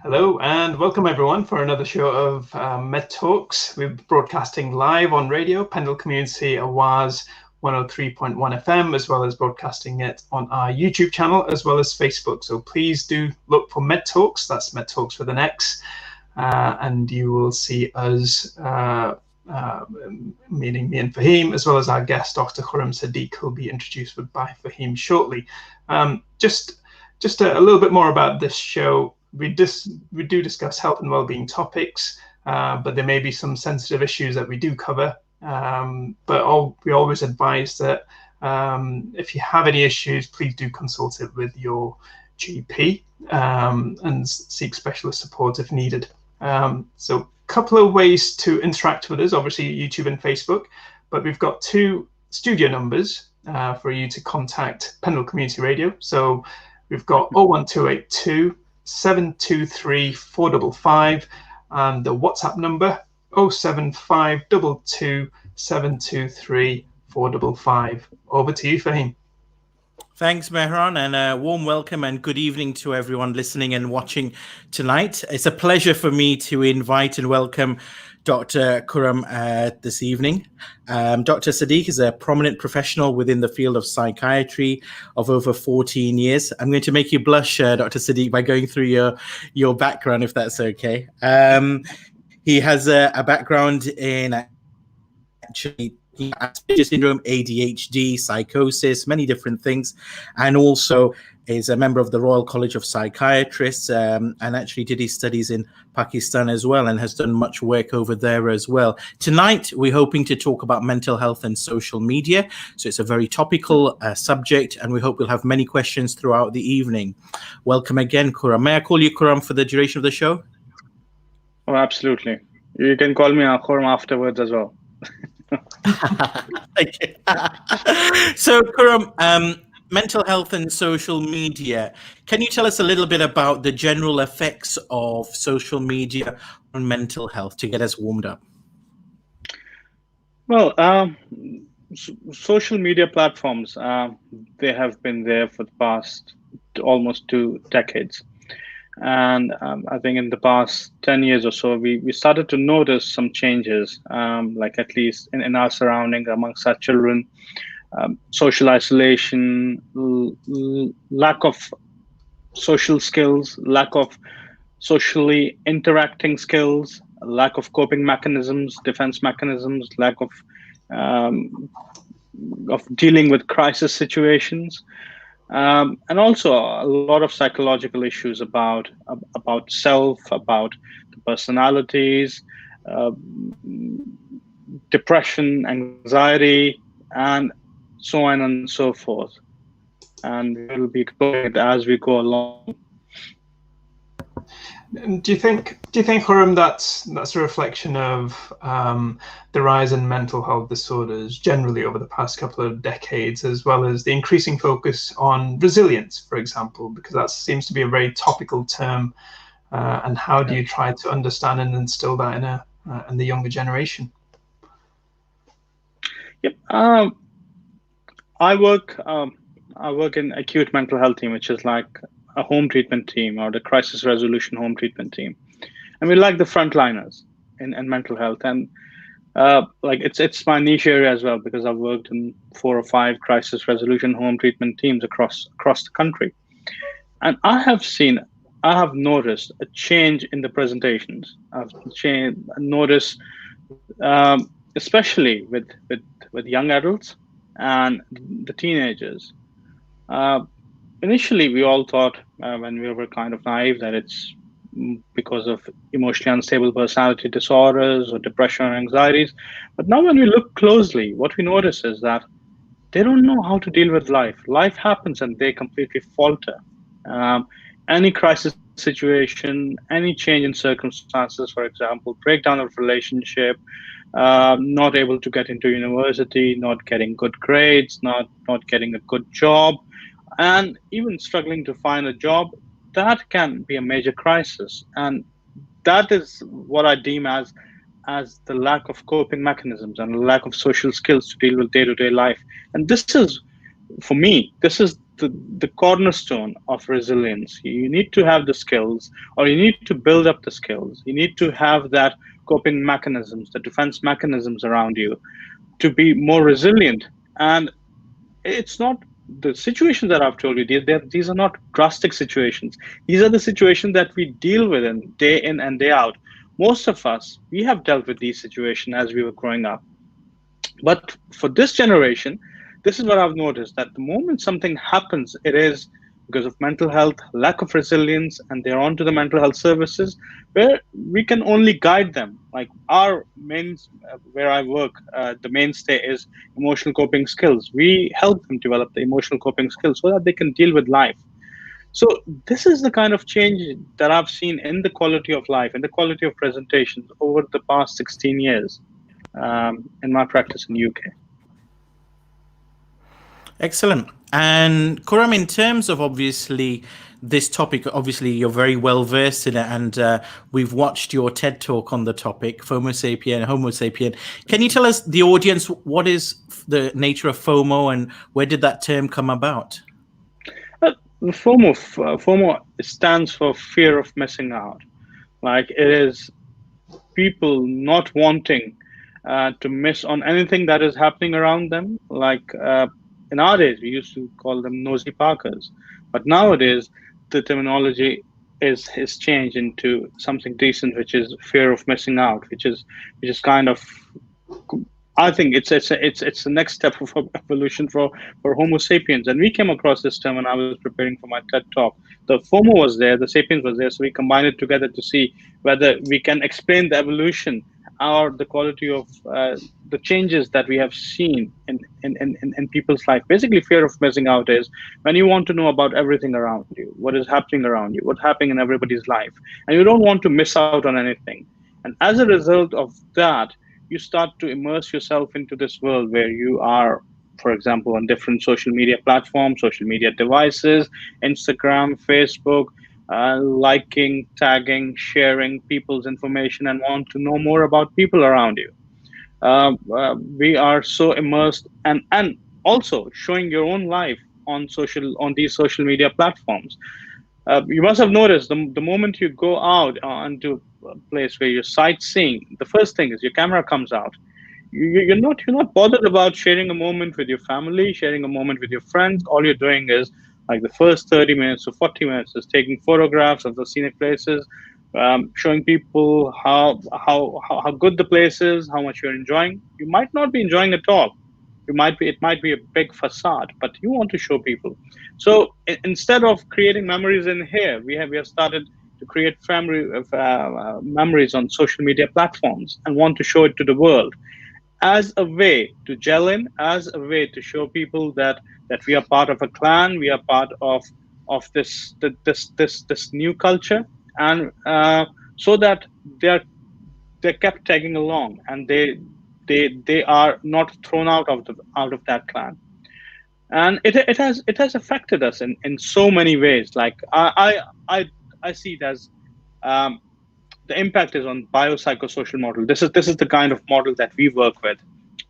Hello and welcome everyone for another show of Med Talks. We're broadcasting live on radio, Pendle Community Awaz 103.1 FM, as well as broadcasting it on our YouTube channel, as well as Facebook. So please do look for Med Talks, that's Med Talks with an X, and you will see us, meaning me and Fahim, as well as our guest, Dr. Khurram Siddique, who'll be introduced by Fahim shortly. Just a little bit more about this show. We do discuss health and well-being topics, but there may be some sensitive issues that we do cover. But we always advise that if you have any issues, please do consult it with your GP and seek specialist support if needed. So a couple of ways to interact with us, obviously YouTube and Facebook, but we've got two studio numbers for you to contact Pendle Community Radio. So we've got 01282 723 455 and the WhatsApp number 07522 723 455. Over to you, Fahim. Thanks, Mehran, and a warm welcome and good evening to everyone listening and watching tonight. It's a pleasure for me to invite and welcome Dr. Khurram this evening. Dr. Siddique is a prominent professional within the field of psychiatry of over 14 years. I'm going to make you blush, Dr. Siddique, by going through your background, if that's okay. He has a background in actually Asperger's syndrome, ADHD, psychosis, many different things, and also is a member of the Royal College of Psychiatrists, and actually did his studies in Pakistan as well, and has done much work over there as well. Tonight, we're hoping to talk about mental health and social media. So it's a very topical subject, and we hope we'll have many questions throughout the evening. Welcome again, Khurram. May I call you Khurram for the duration of the show? Oh, absolutely. You can call me Khurram afterwards as well. Thank you. So, Khurram, mental health and social media. Can you tell us a little bit about the general effects of social media on mental health to get us warmed up? Well, social media platforms, they have been there for the past almost 2 decades. And I think in the past 10 years or so, we started to notice some changes, like at least in our surroundings amongst our children. Social isolation, lack of social skills, lack of socially interacting skills, lack of coping mechanisms, defense mechanisms, lack of dealing with crisis situations, and also a lot of psychological issues about self, about the personalities, depression, anxiety, and so on and so forth. And we'll be going as we go along. Do you think, Khurram, that's a reflection of the rise in mental health disorders generally over the past couple of decades, as well as the increasing focus on resilience, for example, because that seems to be a very topical term, and how do you try to understand and instill that in the younger generation? Yep. I work in acute mental health team, which is like a home treatment team or the crisis resolution home treatment team, and we like the frontliners in mental health. And like it's my niche area as well, because I've worked in 4 or 5 crisis resolution home treatment teams across the country, and I have noticed a change in the presentations. I've noticed, especially with young adults and the teenagers. Initially, we all thought when we were kind of naive that it's because of emotionally unstable personality disorders or depression or anxieties. But now when we look closely, what we notice is that they don't know how to deal with life. Life happens and they completely falter. Any crisis situation, any change in circumstances, for example, breakdown of relationship, not able to get into university, not getting good grades, not getting a good job, and even struggling to find a job, that can be a major crisis. And that is what I deem as the lack of coping mechanisms and lack of social skills to deal with day-to-day life. And this is, for me, this is the cornerstone of resilience. You need to have the skills, or you need to build up the skills. You need to have that coping mechanisms, the defense mechanisms around you to be more resilient. And it's not the situations that I've told you, these are not drastic situations. These are the situations that we deal with day in and day out. Most of us, we have dealt with these situations as we were growing up. But for this generation, this is what I've noticed, that the moment something happens, it is because of mental health, lack of resilience, and they're on to the mental health services where we can only guide them. Like our main, where I work, the mainstay is emotional coping skills. We help them develop the emotional coping skills so that they can deal with life. So this is the kind of change that I've seen in the quality of life and the quality of presentations over the past 16 years in my practice in UK. Excellent. And Khurram, in terms of obviously this topic, obviously you're very well versed in it, and we've watched your TED talk on the topic, FOMO sapien, Homo sapien. Can you tell us, the audience, what is the nature of FOMO and where did that term come about? FOMO stands for fear of missing out. Like, it is people not wanting to miss on anything that is happening around them. Like in our days, we used to call them nosy parkers, but nowadays the terminology is changed into something decent, which is fear of missing out, which is kind of, I think it's the next step of evolution for Homo sapiens. And we came across this term when I was preparing for my TED talk. The FOMO was there, the sapiens was there, so we combined it together to see whether we can explain the evolution or the quality of the changes that we have seen in people's life. Basically, fear of missing out is when you want to know about everything around you, what is happening around you, what's happening in everybody's life, and you don't want to miss out on anything. And as a result of that, you start to immerse yourself into this world where you are, for example, on different social media platforms, social media devices, Instagram, Facebook, liking, tagging, sharing people's information, and want to know more about people around you. We are so immersed, and also showing your own life on these social media platforms. You must have noticed the moment you go out onto a place where you're sightseeing, the first thing is your camera comes out. You're not bothered about sharing a moment with your family, sharing a moment with your friends. All you're doing is, like, the first 30 minutes or 40 minutes is taking photographs of the scenic places, showing people how good the place is, how much you're enjoying. You might not be enjoying at all. It might be a big facade, but you want to show people. So instead of creating memories in here, we have started to create memories on social media platforms and want to show it to the world as a way to gel in, as a way to show people that we are part of a clan, we are part of this new culture, and so that they're kept tagging along, and they are not thrown out of that clan. And it has affected us in so many ways. Like I see it as the impact is on biopsychosocial model. This is the kind of model that we work with,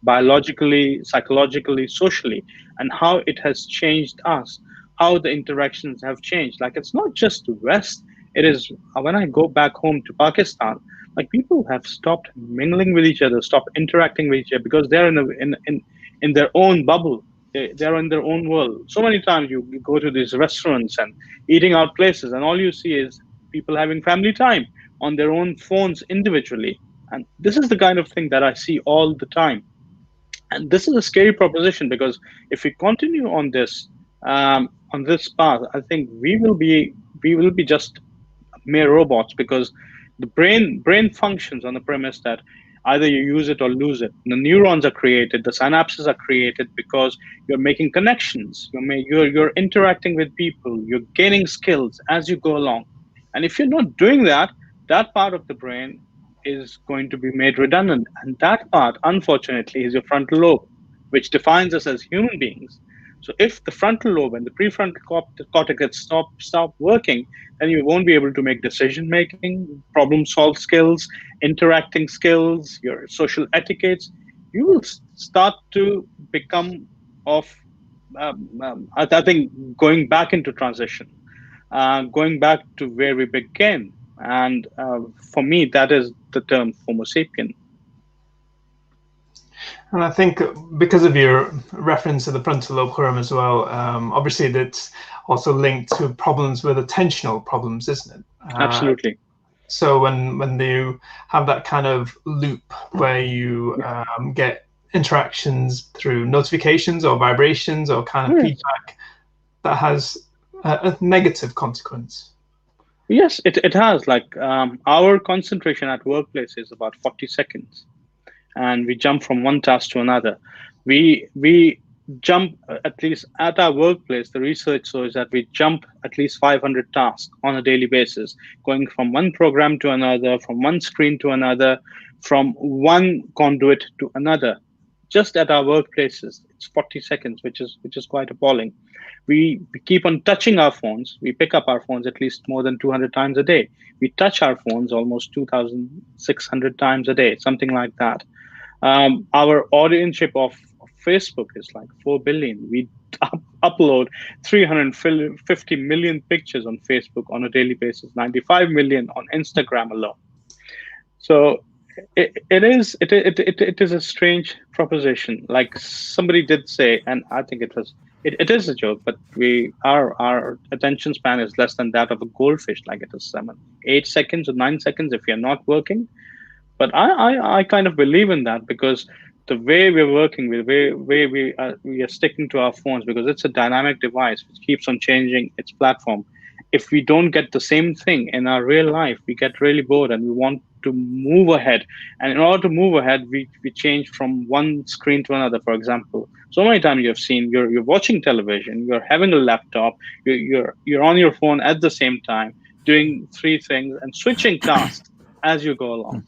biologically, psychologically, socially, and how it has changed us, how the interactions have changed. Like, it's not just West. It is when I go back home to Pakistan, like, people have stopped mingling with each other, stopped interacting with each other because they're in their own bubble. They're in their own world. So many times you go to these restaurants and eating out places, and all you see is people having family time on their own phones individually. And this is the kind of thing that I see all the time. And this is a scary proposition, because if we continue on this path, I think we will be just mere robots, because the brain functions on the premise that either you use it or lose it. The neurons are created, the synapses are created because you're making connections, you're interacting with people, you're gaining skills as you go along. And if you're not doing that, that part of the brain is going to be made redundant. And that part, unfortunately, is your frontal lobe, which defines us as human beings. So if the frontal lobe and the prefrontal cortex stop working, then you won't be able to make decision-making, problem-solve skills, interacting skills, your social etiquettes. You will start to become of I think going back into transition, going back to where we began, and for me, that is the term Homo sapien. And I think because of your reference to the frontal lobe, Khurram, as well, obviously that's also linked to problems with attentional problems, isn't it? Absolutely. So when you have that kind of loop where you get interactions through notifications or vibrations or kind of feedback, that has a negative consequence. Yes, it has. Like our concentration at workplace is about 40 seconds, and we jump from one task to another. We jump, at least at our workplace. The research shows that we jump at least 500 tasks on a daily basis, going from one program to another, from one screen to another, from one conduit to another. Just at our workplaces, it's 40 seconds, which is quite appalling. We keep on touching our phones. We pick up our phones at least more than 200 times a day. We touch our phones almost 2,600 times a day, something like that. Our audience of Facebook is like 4 billion. We upload 350 million pictures on Facebook on a daily basis, 95 million on Instagram alone. So it is a strange proposition. Like somebody did say, and I think it is a joke, but our attention span is less than that of a goldfish. Like it is 8 seconds or 9 seconds if you're not working. But I kind of believe in that, because the way we're working, the way we are sticking to our phones, because it's a dynamic device which keeps on changing its platform. If we don't get the same thing in our real life, we get really bored and we want to move ahead. And in order to move ahead, we change from one screen to another. For example, so many times you've seen you're watching television, you're having a laptop, you're on your phone at the same time, doing 3 things and switching tasks as you go along.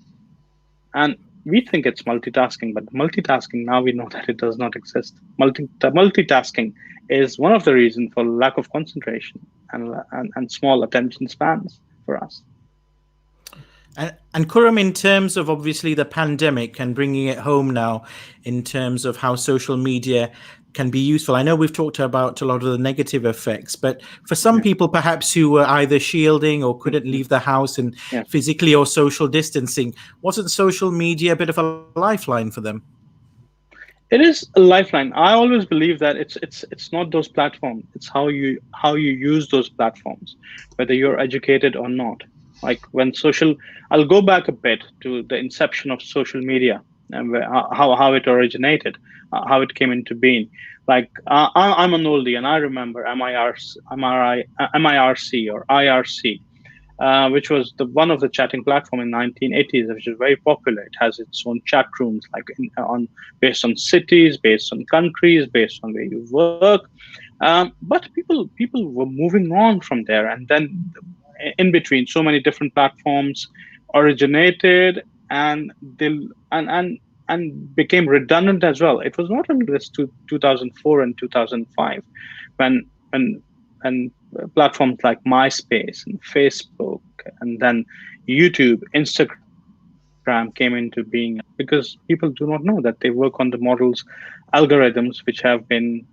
And we think it's multitasking, but multitasking, now we know that it does not exist. Multitasking is one of the reasons for lack of concentration and small attention spans for us. And Khurram, in terms of obviously the pandemic and bringing it home now, in terms of how social media can be useful. I know we've talked about a lot of the negative effects, but for some people perhaps who were either shielding or couldn't leave the house and physically or social distancing, wasn't social media a bit of a lifeline for them? It is a lifeline. I always believe that it's not those platforms. It's how you use those platforms, whether you're educated or not. Like I'll go back a bit to the inception of social media and how it originated, how it came into being. Like I'm an oldie, and I remember MIRC or IRC, which was one of the chatting platform in 1980s, which is very popular. It has its own chat rooms, like based on cities, based on countries, based on where you work. But people were moving on from there, and then in between, so many different platforms originated and became redundant as well. It was not until this 2004 and 2005 when platforms like MySpace and Facebook and then YouTube, Instagram came into being, because people do not know that they work on the models, algorithms which have been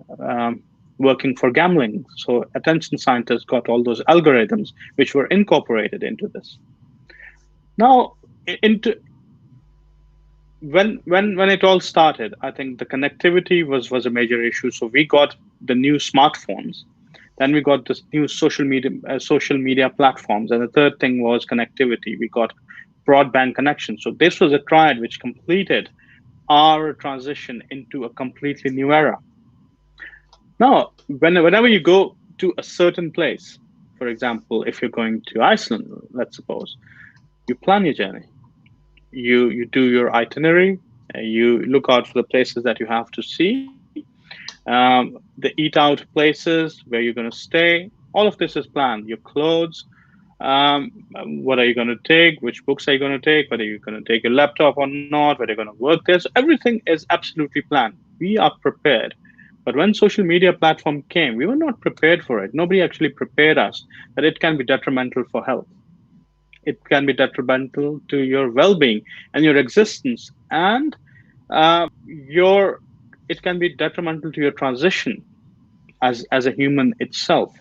working for gambling. So attention scientists got all those algorithms which were incorporated into this. Now, when it all started, I think the connectivity was a major issue. So we got the new smartphones, then we got this new social media platforms, and the third thing was connectivity. We got broadband connection. So this was a triad which completed our transition into a completely new era. Now, whenever you go to a certain place, for example, if you're going to Iceland, let's suppose, you plan your journey. You do your itinerary. You look out for the places that you have to see. The eat out places where you're going to stay. All of this is planned. Your clothes. What are you going to take? Which books are you going to take? Whether you're going to take your laptop or not? Whether you're going to work there. So everything is absolutely planned. We are prepared. But when social media platform came, we were not prepared for it. Nobody actually prepared us that it can be detrimental for health. It can be detrimental to your well-being and your existence, and it can be detrimental to your transition as a human itself.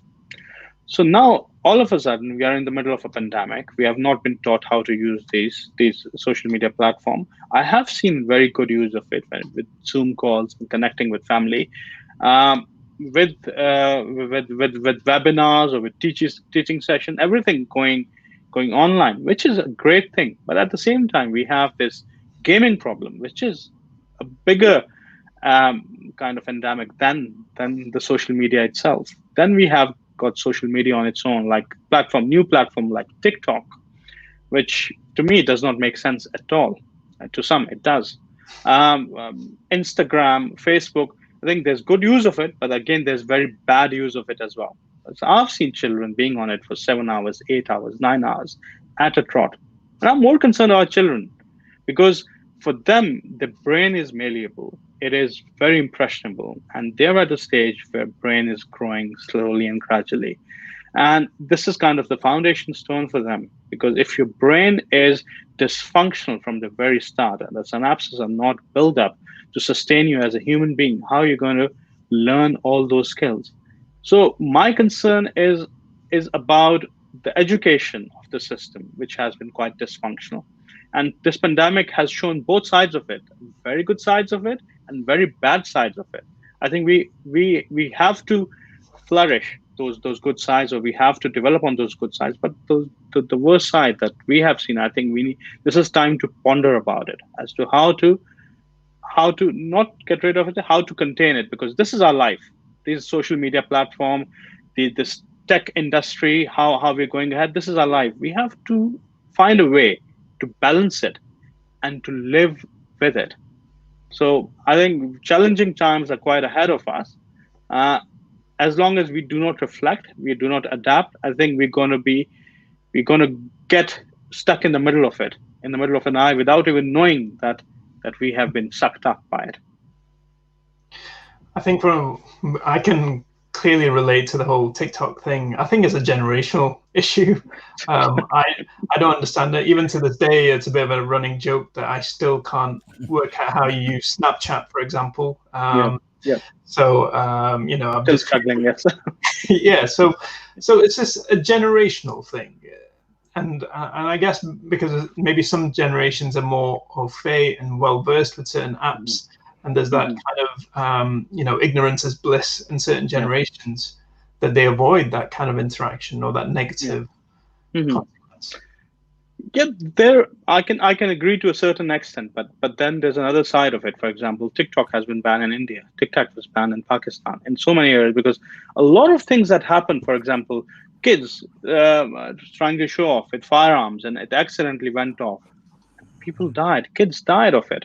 So now all of a sudden we are in the middle of a pandemic. We have not been taught how to use these social media platform. I have seen very good use of it with Zoom calls and connecting with family, um, with webinars or with teaching session, everything going online, which is a great thing. But at the same time, we have this gaming problem, which is a bigger kind of endemic than the social media itself. Then we have got social media on its own, like new platform like TikTok, which to me does not make sense at all. To some, it does. Instagram, Facebook, I think there's good use of it, but again, there's very bad use of it as well. So I've seen children being on it for 7 hours, 8 hours, 9 hours at a trot. And I'm more concerned about children because for them, the brain is malleable. It is very impressionable. And they're at a stage where brain is growing slowly and gradually. And this is kind of the foundation stone for them. Because if your brain is dysfunctional from the very start and the synapses are not built up to sustain you as a human being, how are you going to learn all those skills? So my concern is about the education of the system, which has been quite dysfunctional. And this pandemic has shown both sides of it, very good sides of it and very bad sides of it. I think we have to flourish those good sides, or we have to develop on those good sides. But the worst side that we have seen, I think this is time to ponder about it as to how to not get rid of it, how to contain it, because this is our life. This social media platform, this tech industry, how we're going ahead, this is our life. We have to find a way to balance it and to live with it. So I think challenging times are quite ahead of us. As long as we do not reflect, we do not adapt, I think we're going to get stuck in the middle of it, in the middle of an eye, without even knowing that we have been sucked up by it. I think I can clearly relate to the whole TikTok thing. I think it's a generational issue. I don't understand it. Even to this day, it's a bit of a running joke that I still can't work out how you use Snapchat, for example. Yeah. So I'm Still just struggling. Yes. yeah. So it's just a generational thing, and I guess because maybe some generations are more au fait and well versed with certain apps. And there's that kind of, ignorance is bliss in certain generations that they avoid that kind of interaction or that negative consequence. Yeah, I can agree to a certain extent, but then there's another side of it. For example, TikTok has been banned in India. TikTok was banned in Pakistan in so many areas because a lot of things that happen. For example, kids trying to show off with firearms and it accidentally went off. People died. Kids died of it.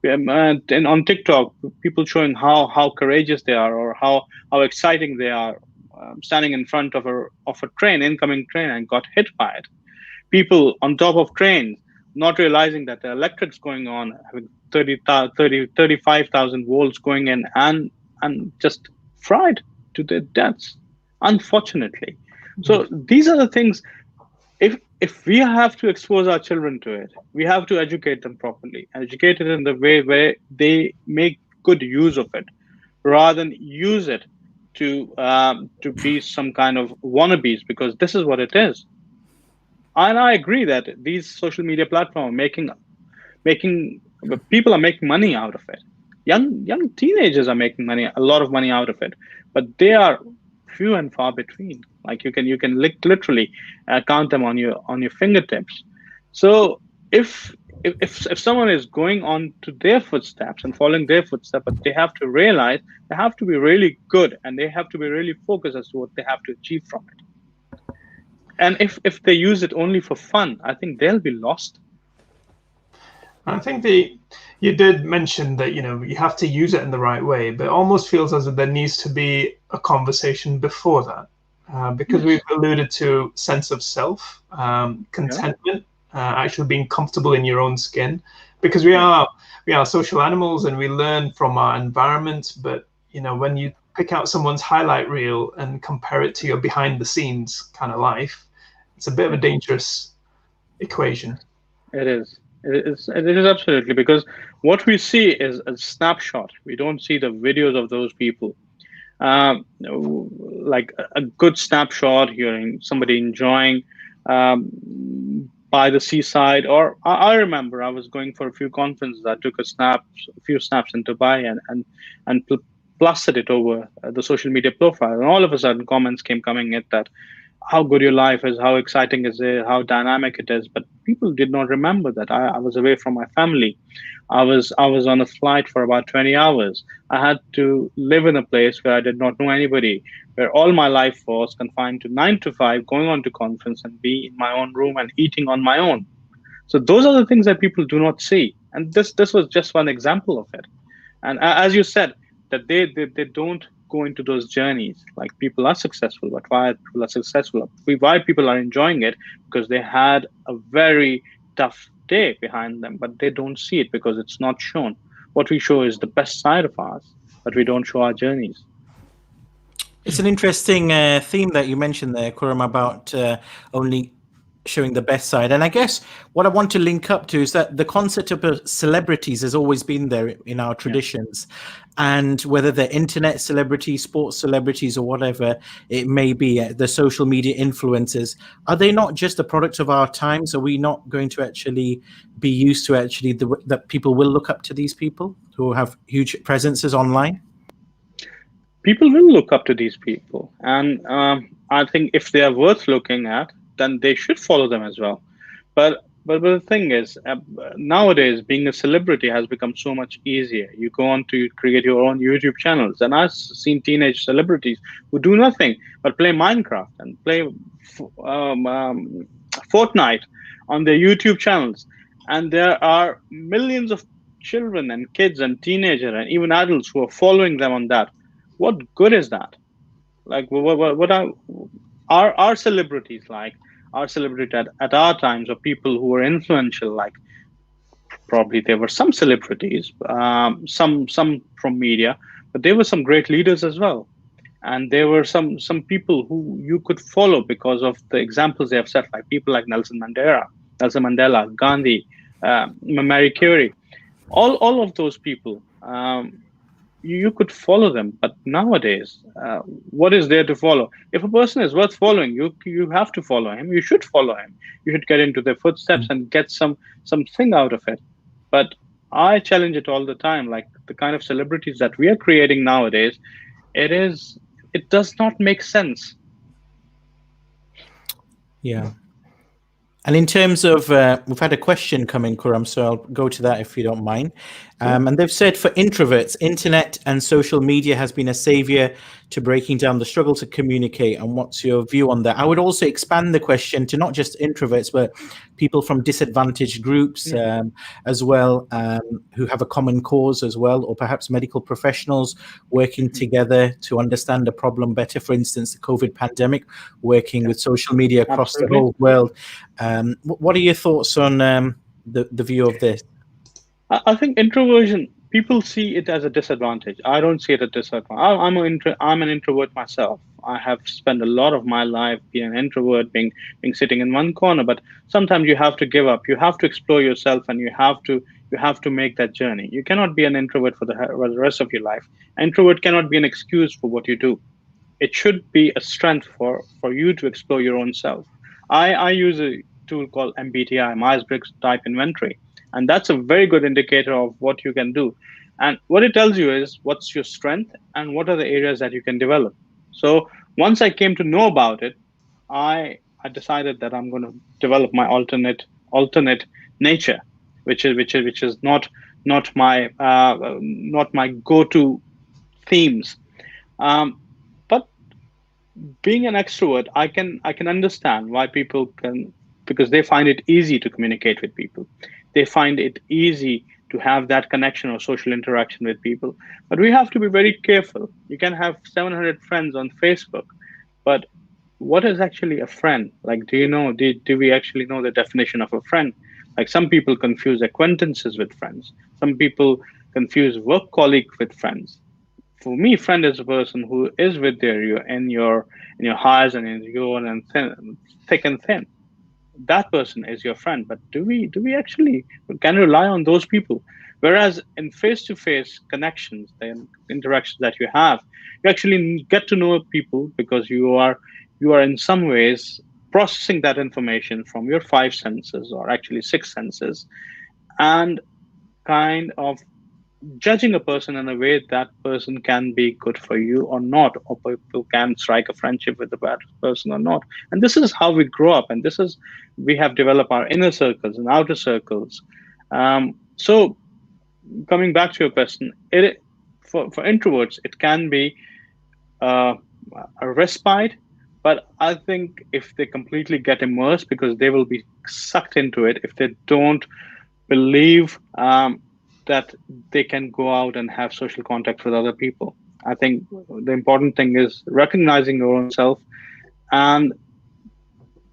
And on TikTok, people showing how courageous they are or how exciting they are, standing in front of a train, incoming train, and got hit by it. People on top of trains, not realizing that the electric's going on, having 35,000 volts going in, and just fried to their deaths, unfortunately. So these are the things. If we have to expose our children to it, we have to educate them properly, educate it in the way where they make good use of it, rather than use it to be some kind of wannabes, because this is what it is. And I agree that these social media platforms making people are making money out of it. Young teenagers are making a lot of money out of it, but they are few and far between. Like you can literally count them on your fingertips. So if someone is going on to their footsteps and following their footsteps, but they have to realize they have to be really good and they have to be really focused as to what they have to achieve from it. And if they use it only for fun, I think they'll be lost. I think you did mention that you have to use it in the right way, but it almost feels as if there needs to be a conversation before that, because we've alluded to sense of self, contentment, actually being comfortable in your own skin, because we are social animals and we learn from our environment. But when you pick out someone's highlight reel and compare it to your behind the scenes kind of life, it's a bit of a dangerous equation. It is. It is absolutely, because what we see is a snapshot. We don't see the videos of those people. like a good snapshot, hearing somebody enjoying by the seaside. Or I remember I was going for a few conferences. I took a few snaps in Dubai, and plastered it over the social media profile. And all of a sudden, comments came coming in that how good your life is, how exciting is it, how dynamic it is. But people did not remember that I was away from my family. I was on a flight for about 20 hours. I had to live in a place where I did not know anybody, where all my life was confined to 9 to 5, going on to conference and be in my own room and eating on my own. So those are the things that people do not see. And this was just one example of it. And as you said, that they don't go into those journeys. Like, people are successful, but why people are successful? Why people are enjoying it? Because they had a very tough day behind them, but they don't see it because it's not shown. What we show is the best side of ours, but we don't show our journeys. It's an interesting theme that you mentioned there, Khurram, about only showing the best side. And I guess what I want to link up to is that the concept of celebrities has always been there in our traditions. And whether they're internet celebrities, sports celebrities, or whatever it may be, the social media influencers, are they not just a product of our times? Are we not going to actually be used to that people will look up to these people who have huge presences online? People will look up to these people. And I think if they are worth looking at, then they should follow them as well. But the thing is, nowadays, being a celebrity has become so much easier. You go on to create your own YouTube channels. And I've seen teenage celebrities who do nothing but play Minecraft and play Fortnite on their YouTube channels. And there are millions of children and kids and teenagers and even adults who are following them on that. What good is that? Like, what are celebrities like? Our celebrity at our times, or people who were influential, like probably there were some celebrities, some from media, but there were some great leaders as well. And there were some people who you could follow because of the examples they have set, like people like Nelson Mandela, Gandhi, Marie Curie, all of those people. You could follow them, but nowadays, what is there to follow? If a person is worth following, you have to follow him. You should follow him. You should get into their footsteps and get something out of it. But I challenge it all the time. Like, the kind of celebrities that we are creating nowadays, it does not make sense. Yeah. And in terms of, we've had a question come in, Khurram, so I'll go to that if you don't mind. And they've said, for introverts, internet and social media has been a savior to breaking down the struggle to communicate. And what's your view on that? I would also expand the question to not just introverts, but people from disadvantaged groups as well, who have a common cause as well, or perhaps medical professionals working together to understand the problem better. For instance, the COVID pandemic, working with social media across the whole world. What are your thoughts on the view of this? I think introversion, people see it as a disadvantage. I don't see it as a disadvantage. I'm an introvert myself. I have spent a lot of my life being an introvert, being sitting in one corner. But sometimes you have to give up. You have to explore yourself, and you have to make that journey. You cannot be an introvert for the rest of your life. An introvert cannot be an excuse for what you do. It should be a strength for you to explore your own self. I use a tool called MBTI, Myers-Briggs Type Inventory. And that's a very good indicator of what you can do. And what it tells you is what's your strength and what are the areas that you can develop. So once I came to know about it, I decided that I'm going to develop my alternate nature, which is not my go-to themes. But being an extrovert, I can understand why people can, because they find it easy to communicate with people. They find it easy to have that connection or social interaction with people. But we have to be very careful. You can have 700 friends on Facebook, but what is actually a friend? Like, do we actually know the definition of a friend? Like, some people confuse acquaintances with friends. Some people confuse work colleagues with friends. For me, friend is a person who is with you in your highs and in your thick and thin. That person is your friend. But do we actually can rely on those people? Whereas in face-to-face connections, the interactions that you have, you actually get to know people because you are in some ways processing that information from your five senses, or actually six senses, and kind of judging a person in a way that person can be good for you or not, or people can strike a friendship with the bad person or not. And this is how we grow up, and this is we have developed our inner circles and outer circles. So coming back to your question, for introverts it can be uh, a respite, but I think if they completely get immersed, because they will be sucked into it if they don't believe that they can go out and have social contact with other people. I think the important thing is recognizing your own self and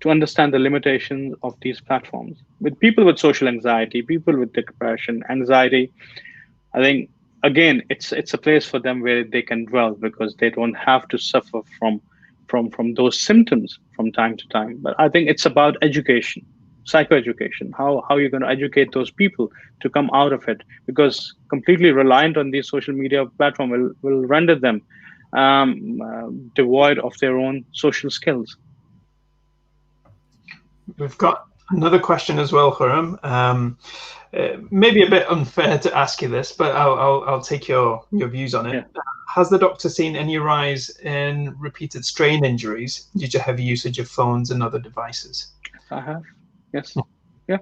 to understand the limitations of these platforms. With people with social anxiety, people with depression, anxiety, I think again it's a place for them where they can dwell because they don't have to suffer from those symptoms from time to time. But I think it's about education, psychoeducation, how you're going to educate those people to come out of it, because completely reliant on these social media platform will render them devoid of their own social skills. We've got another question as well, Khurram. Maybe a bit unfair to ask you this, but I'll take your views on it. Yeah. Has the doctor seen any rise in repeated strain injuries due to heavy usage of phones and other devices? I have. Yes. Yeah.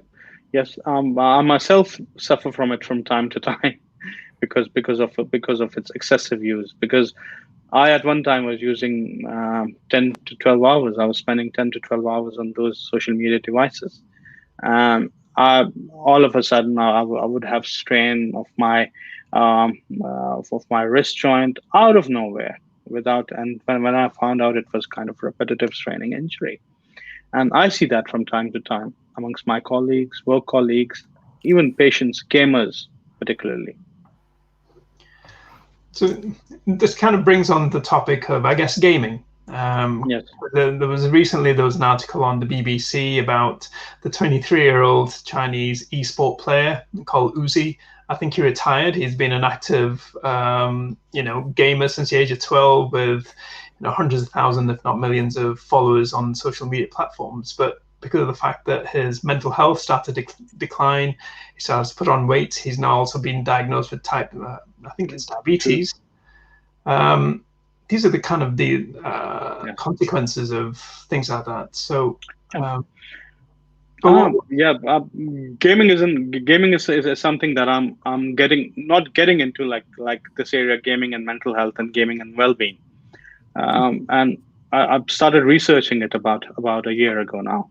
Yes. I myself suffer from it from time to time because of its excessive use. Because I at one time was using 10 to 12 hours. I was spending 10 to 12 hours on those social media devices. All of a sudden, I would have strain of my wrist joint out of nowhere and when I found out it was kind of repetitive straining injury. And I see that from time to time amongst my colleagues, work colleagues, even patients, gamers particularly. So this kind of brings on the topic of, I guess, gaming. Yes. There was an article on the BBC about the 23-year-old Chinese esport player called Uzi. I think he retired. He's been an active, gamer since the age of 12 with hundreds of thousands, if not millions, of followers on social media platforms. But because of the fact that his mental health started to decline, he started to put on weight. He's now also been diagnosed with I think it's diabetes. These are the kind of consequences of things like that. So, gaming is something that I'm not getting into like this area, gaming and mental health and gaming and well-being. And I've started researching it about a year ago now.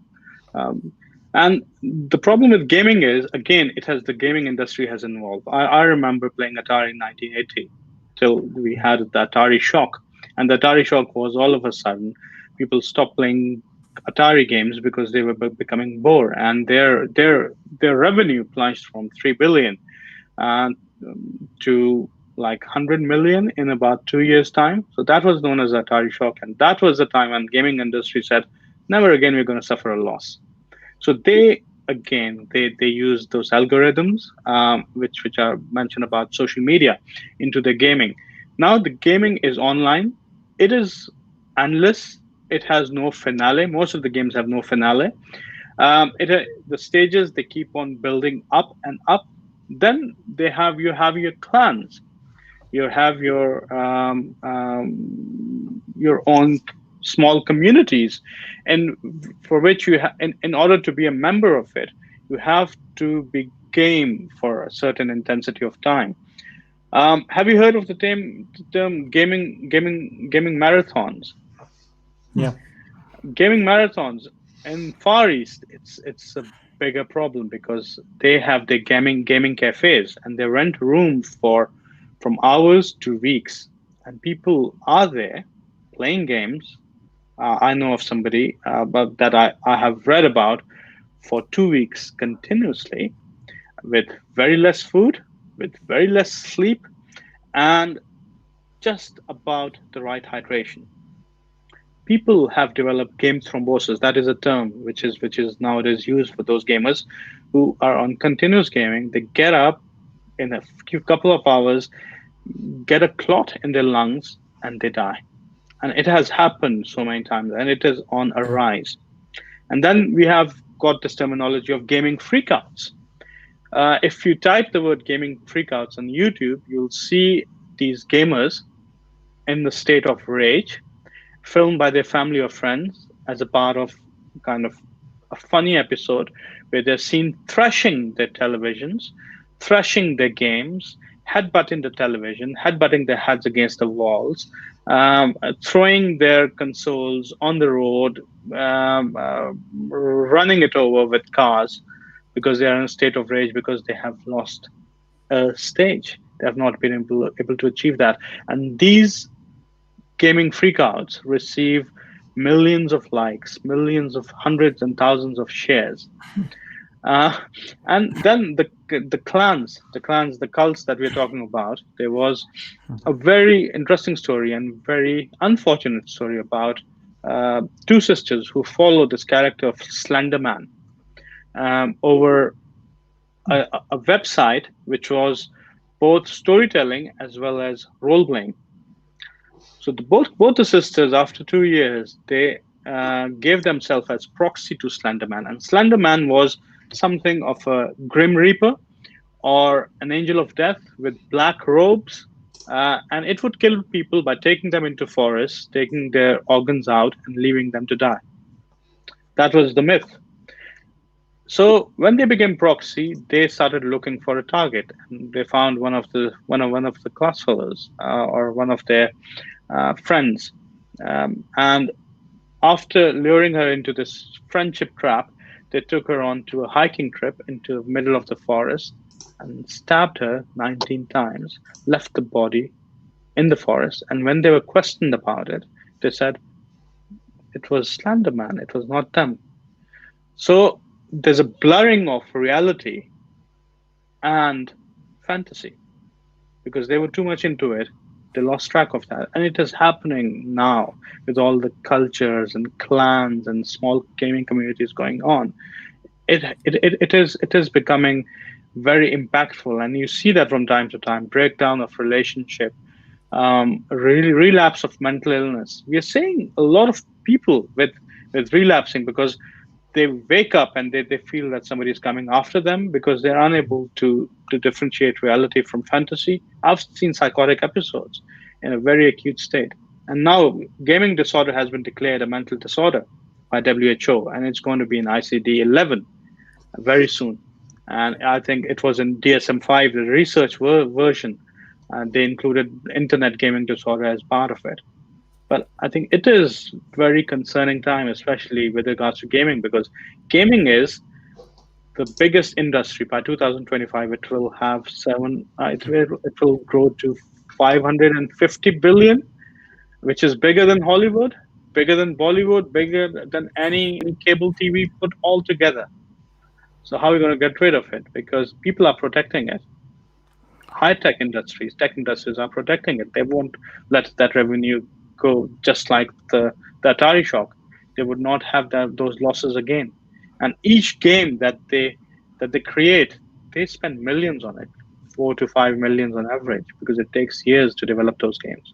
And the problem with gaming is, again, the gaming industry has evolved. I remember playing Atari in 1980 till we had the Atari shock. And the Atari shock was all of a sudden people stopped playing Atari games because they were becoming bored, and their revenue plunged from 3 billion to like 100 million in about 2 years' time. So that was known as Atari shock, and that was the time when gaming industry said, never again we're going to suffer a loss. So they use those algorithms which are mentioned about social media into the gaming. Now the gaming is online. It is endless. It has no finale. Most of the games have no finale. The stages, they keep on building up and up. Then you have your clans. You have your own small communities, and for which you in order to be a member of it, you have to be game for a certain intensity of time. Have you heard of the term gaming marathons? Yeah. Gaming marathons in Far East, it's a bigger problem because they have their gaming cafes, and they rent rooms from hours to weeks, and people are there playing games. I know of somebody that I have read about for 2 weeks continuously, with very less food, with very less sleep, and just about the right hydration. People have developed game thrombosis. That is a term which is nowadays used for those gamers who are on continuous gaming. They get up in a couple of hours, get a clot in their lungs and they die. And it has happened so many times, and it is on a rise. And then we have got this terminology of gaming freakouts. If you type the word gaming freakouts on YouTube, you'll see these gamers in the state of rage, filmed by their family or friends as a part of kind of a funny episode where they're seen thrashing their televisions, thrashing their games, headbutting the television, headbutting their heads against the walls, throwing their consoles on the road, running it over with cars because they are in a state of rage because they have lost a stage. They have not been able to achieve that. And these gaming freakouts receive millions of likes, millions of hundreds and thousands of shares. And then the clans, the cults that we're talking about, there was a very interesting story and very unfortunate story about two sisters who followed this character of Slenderman over a website which was both storytelling as well as role-playing. So both the sisters, after 2 years, they gave themselves as proxy to Slenderman. And Slenderman was something of a Grim Reaper or an angel of death with black robes. And it would kill people by taking them into forests, taking their organs out and leaving them to die. That was the myth. So when they became proxy, they started looking for a target. And they found one of the class fellows or one of their friends. And after luring her into this friendship trap, they took her on to a hiking trip into the middle of the forest and stabbed her 19 times, left the body in the forest. And when they were questioned about it, they said it was Slenderman, it was not them. So there's a blurring of reality and fantasy because they were too much into it. They lost track of that. And it is happening now with all the cultures and clans and small gaming communities going on. It is becoming very impactful. And you see that from time to time, breakdown of relationship, relapse of mental illness. We are seeing a lot of people with relapsing because they wake up and they feel that somebody is coming after them because they're unable to differentiate reality from fantasy. I've seen psychotic episodes in a very acute state. And now gaming disorder has been declared a mental disorder by WHO, and it's going to be in ICD-11 very soon. And I think it was in DSM-5, the research version, and they included internet gaming disorder as part of it. But I think it is very concerning time, especially with regards to gaming, because gaming is the biggest industry. By 2025, it will have it will grow to 550 billion, which is bigger than Hollywood, bigger than Bollywood, bigger than any cable TV put all together. So how are we going to get rid of it? Because people are protecting it. High-tech industries, tech industries are protecting it. They won't let that revenue go just like the Atari shock. They would not have those losses again. And each game that they create, they spend millions on it, 4 to 5 million on average, because it takes years to develop those games.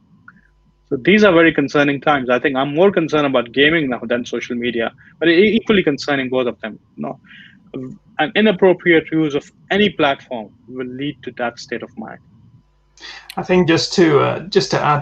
So these are very concerning times. I think I'm more concerned about gaming now than social media, but equally concerning, both of them. An inappropriate use of any platform will lead to that state of mind. I think just to add,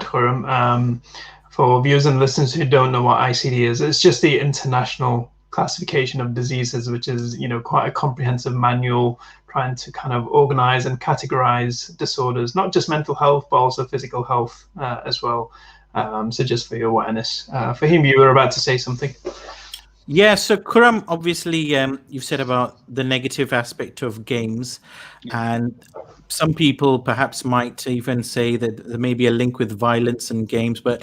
Khurram, for viewers and listeners who don't know what ICD is, it's just the International Classification of Diseases, which is quite a comprehensive manual trying to kind of organize and categorize disorders, not just mental health but also physical health as well. So just for your awareness, Fahim, you were about to say something. Yeah, so Khurram, obviously, you've said about the negative aspect of games, and some people perhaps might even say that there may be a link with violence and games, but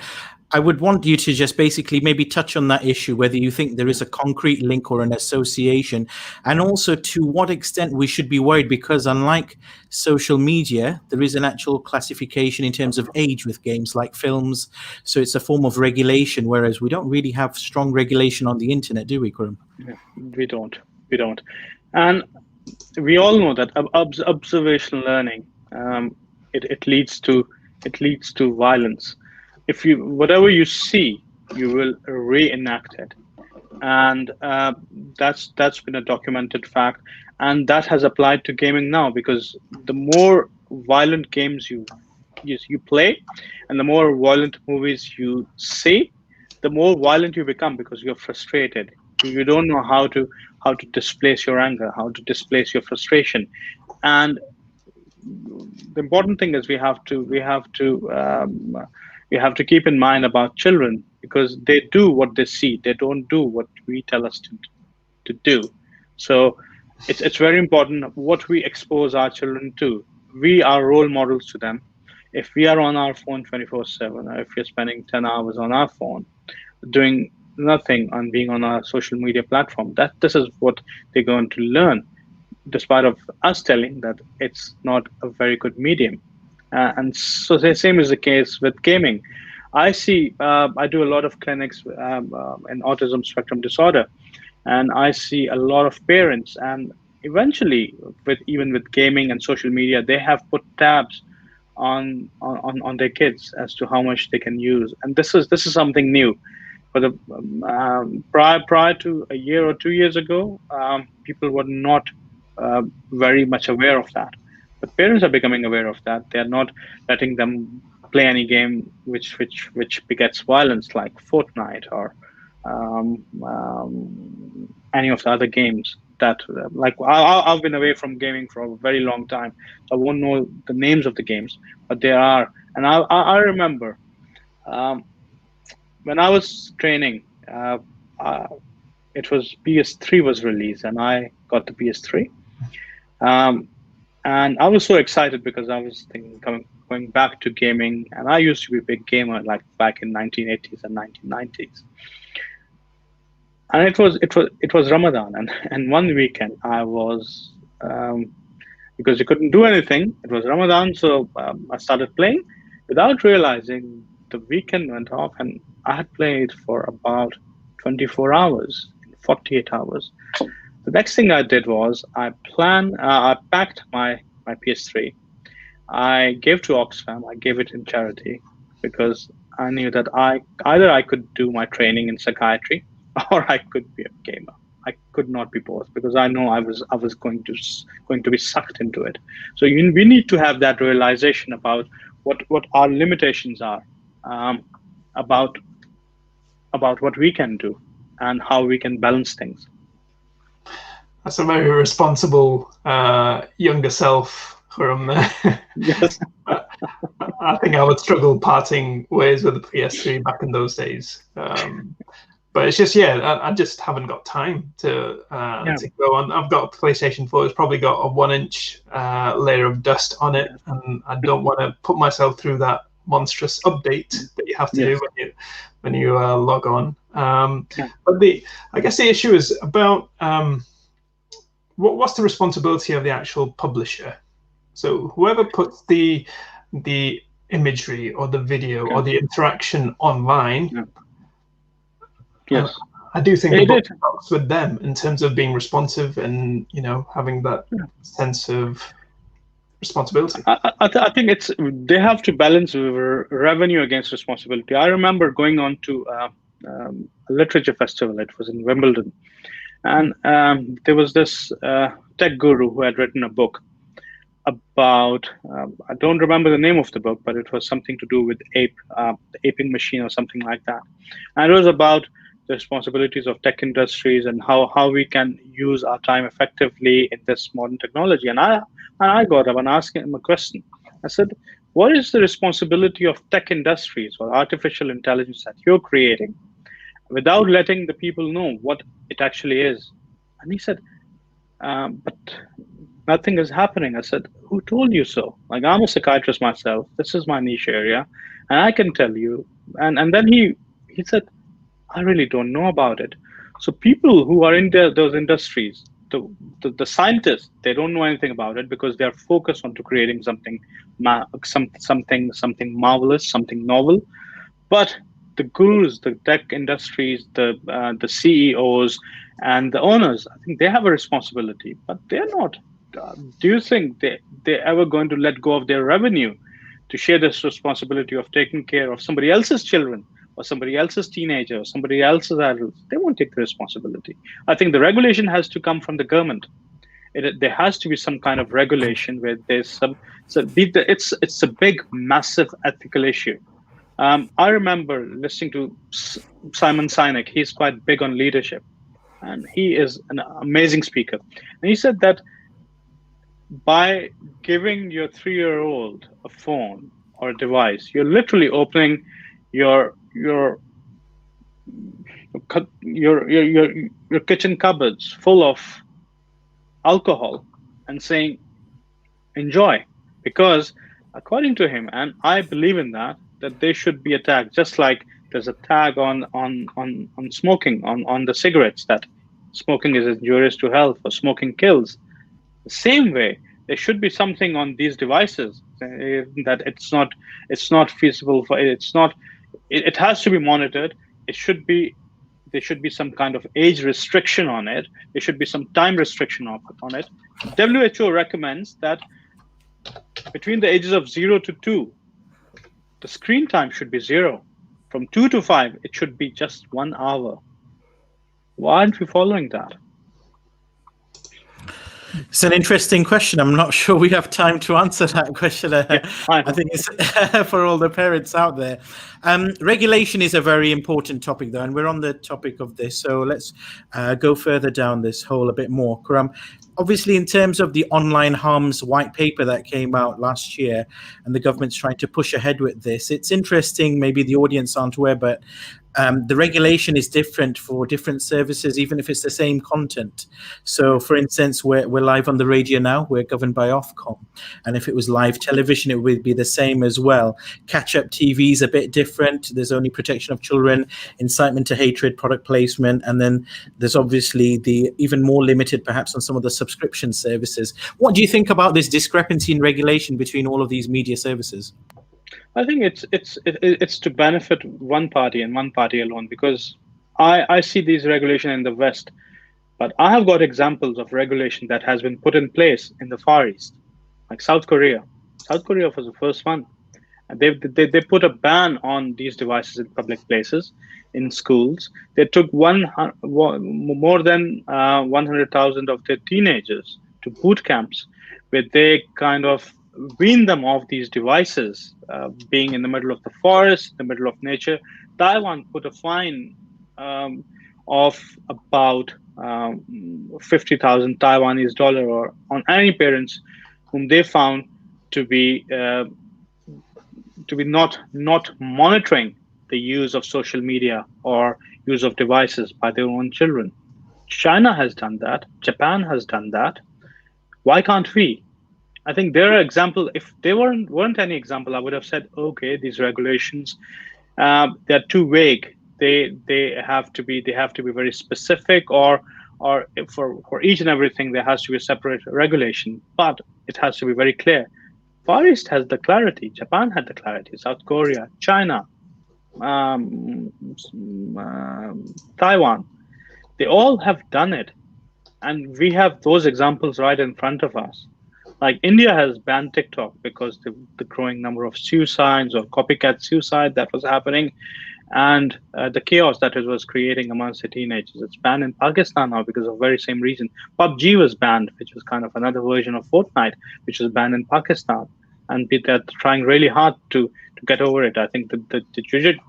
I would want you to just basically maybe touch on that issue, whether you think there is a concrete link or an association, and also to what extent we should be worried, because unlike social media, there is an actual classification in terms of age with games like films. So it's a form of regulation, whereas we don't really have strong regulation on the internet, do we, Khurram? Yeah, we don't. And we all know that observational learning, it leads to violence. If you whatever you see, you will reenact it, and that's been a documented fact, and that has applied to gaming now, because the more violent games you play, and the more violent movies you see, the more violent you become, because you're frustrated. You don't know how to displace your anger, how to displace your frustration. And the important thing is we have to keep in mind about children, because they do what they see, they don't do what we tell us to do. So it's very important what we expose our children to. We are role models to them. If we are on our phone 24/7, or if we're spending 10 hours on our phone doing nothing, on being on our social media platform, that this is what they're going to learn, despite of us telling that it's not a very good medium. And so the same is the case with gaming. I see, I do a lot of clinics in autism spectrum disorder, and I see a lot of parents, and eventually even with gaming and social media, they have put tabs on their kids as to how much they can use. And this is something new. For the prior to a year or 2 years ago, people were not very much aware of that. But parents are becoming aware of that. They are not letting them play any game which begets violence, like Fortnite or any of the other games. That like I've been away from gaming for a very long time. I won't know the names of the games, but there are. And I remember when I was training, it was PS3 was released, and I got the PS3. And I was so excited because I was thinking going back to gaming, and I used to be a big gamer, like back in 1980s and 1990s. And it was Ramadan, and one weekend I was because you couldn't do anything. It was Ramadan, so I started playing without realizing. The weekend went off, and I had played for about 24 hours, 48 hours. The next thing I did was I packed my PS3. I gave to Oxfam. I gave it in charity, because I knew that I could do my training in psychiatry, or I could be a gamer. I could not be both, because I know I was going to be sucked into it. So we need to have that realization about what our limitations are, about what we can do and how we can balance things. That's a very responsible younger self from Yes. I think I would struggle parting ways with the PS3 back in those days. But it's just, I just haven't got time to go on. I've got a PlayStation 4. It's probably got a 1-inch layer of dust on it, and I don't want to put myself through that monstrous update that you have to do when you log on. But I guess the issue is about what's the responsibility of the actual publisher? So whoever puts the imagery or the video or the interaction online. Yes, I do think the book starts with them in terms of being responsive and having that sense of responsibility. I think they have to balance revenue against responsibility. I remember going on to a literature festival. It was in Wimbledon, and there was this tech guru who had written a book about I don't remember the name of the book, but it was something to do with the aping machine or something like that, and it was about the responsibilities of tech industries and how we can use our time effectively in this modern technology. And I got up and asked him a question. I said, what is the responsibility of tech industries or artificial intelligence that you're creating without letting the people know what it actually is? And he said, but nothing is happening. I said, who told you so? Like, I'm a psychiatrist myself. This is my niche area, and I can tell you. And then he said, I really don't know about it. So people who are in those industries, the scientists, they don't know anything about it because they are focused on to creating something marvelous, something novel. But the gurus, the tech industries, the CEOs, and the owners, I think they have a responsibility, but they're not. Do you think they're ever going to let go of their revenue to share this responsibility of taking care of somebody else's children or somebody else's teenager or somebody else's adult? They won't take the responsibility. I think the regulation has to come from the government. There has to be some kind of regulation where there's some. So it's a big, massive ethical issue. I remember listening to Simon Sinek. He's quite big on leadership, and he is an amazing speaker. And he said that by giving your 3-year-old a phone or a device, you're literally opening your kitchen cupboards full of alcohol and saying, enjoy. Because according to him, and I believe in that they should be a tag, just like there's a tag on smoking, on the cigarettes, that smoking is injurious to health or smoking kills. The same way, there should be something on these devices that it's not feasible for it has to be monitored. There should be some kind of age restriction on it. There should be some time restriction on it. WHO recommends that between the ages of 0 to 2, the screen time should be 0. From 2 to 5, it should be just 1 hour. Why aren't we following that? It's an interesting question. I'm not sure we have time to answer that question. I think it's for all the parents out there. Regulation is a very important topic, though, and we're on the topic of this. So let's go further down this hole a bit more. Khurram, obviously, in terms of the online harms white paper that came out last year, and the government's trying to push ahead with this, it's interesting, maybe the audience aren't aware, but the regulation is different for different services, even if it's the same content. So, for instance, we're live on the radio now. We're governed by Ofcom. And if it was live television, it would be the same as well. Catch-up TV is a bit different. There's only protection of children, incitement to hatred, product placement. And then there's obviously the even more limited, perhaps, on some of the subscription services. What do you think about this discrepancy in regulation between all of these media services? I think it's to benefit one party and one party alone, because I see these regulations in the West, but I have got examples of regulation that has been put in place in the Far East, like South Korea. South Korea was the first one. They put a ban on these devices in public places, in schools. They took more than 100,000 of their teenagers to boot camps, where they kind of wean them off these devices, being in the middle of the forest, the middle of nature. Taiwan put a fine of about 50,000 Taiwanese dollar or on any parents whom they found to be not monitoring the use of social media or use of devices by their own children. China has done that. Japan has done that. Why can't we? I think there are examples. If there weren't any example, I would have said, okay, these regulations, they're too vague. They have to be very specific, or for each and everything there has to be a separate regulation. But it has to be very clear. Far East has the clarity. Japan had the clarity. South Korea, China, Taiwan, they all have done it, and we have those examples right in front of us. Like India has banned TikTok because the growing number of suicides or copycat suicide that was happening, and the chaos that it was creating amongst the teenagers. It's banned in Pakistan now because of the very same reason. PUBG was banned, which was kind of another version of Fortnite, which was banned in Pakistan, and they're trying really hard to get over it. I think the